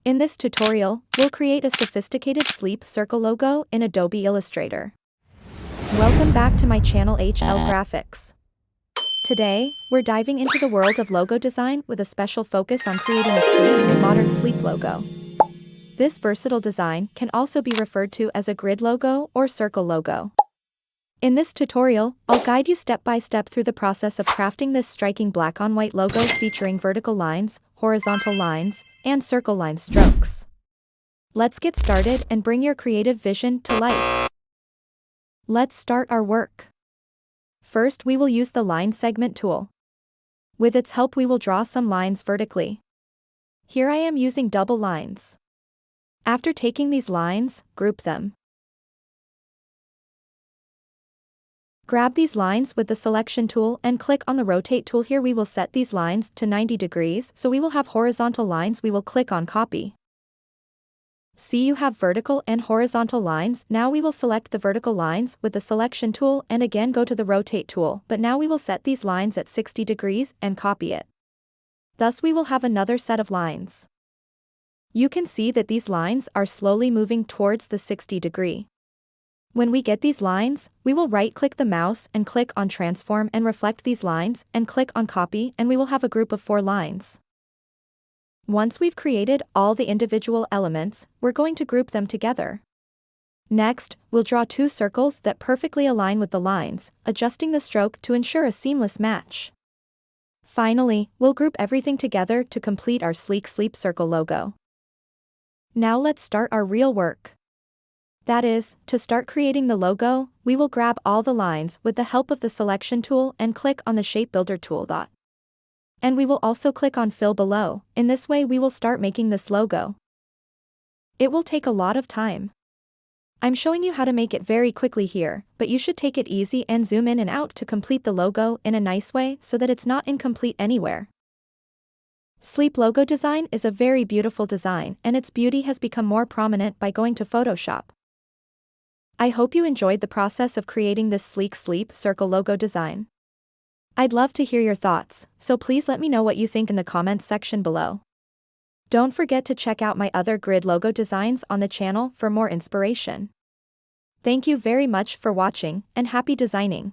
In this tutorial, we'll create a sophisticated sleep circle logo in Adobe Illustrator. Welcome back to my channel HLGRAPHICS. Today, we're diving into the world of logo design with a special focus on creating a sleek and modern sleep logo. This versatile design can also be referred to as a grid logo or circle logo. In this tutorial, I'll guide you step by step through the process of crafting this striking black-on-white logo featuring vertical lines, horizontal lines, and circle line strokes. Let's get started and bring your creative vision to life. Let's start our work. First, we will use the line segment tool. With its help, we will draw some lines vertically. Here I am using double lines. After taking these lines, group them. Grab these lines with the selection tool and click on the rotate tool. Here we will set these lines to 90 degrees, so we will have horizontal lines. We will click on copy. See, you have vertical and horizontal lines. Now we will select the vertical lines with the selection tool and again go to the rotate tool, but now we will set these lines at 60 degrees and copy it. Thus we will have another set of lines. You can see that these lines are slowly moving towards the 60 degree. When we get these lines, we will right-click the mouse and click on Transform and reflect these lines and click on Copy, and we will have a group of 4 lines. Once we've created all the individual elements, we're going to group them together. Next, we'll draw 2 circles that perfectly align with the lines, adjusting the stroke to ensure a seamless match. Finally, we'll group everything together to complete our sleek sleep circle logo. Now let's start our real work. That is, to start creating the logo, we will grab all the lines with the help of the selection tool and click on the shape builder tool. And we will also click on fill below. In this way we will start making this logo. It will take a lot of time. I'm showing you how to make it very quickly here, but you should take it easy and zoom in and out to complete the logo in a nice way so that it's not incomplete anywhere. Sleep logo design is a very beautiful design, and its beauty has become more prominent by going to Photoshop. I hope you enjoyed the process of creating this sleek sleep circle logo design. I'd love to hear your thoughts, so please let me know what you think in the comments section below. Don't forget to check out my other grid logo designs on the channel for more inspiration. Thank you very much for watching, and happy designing.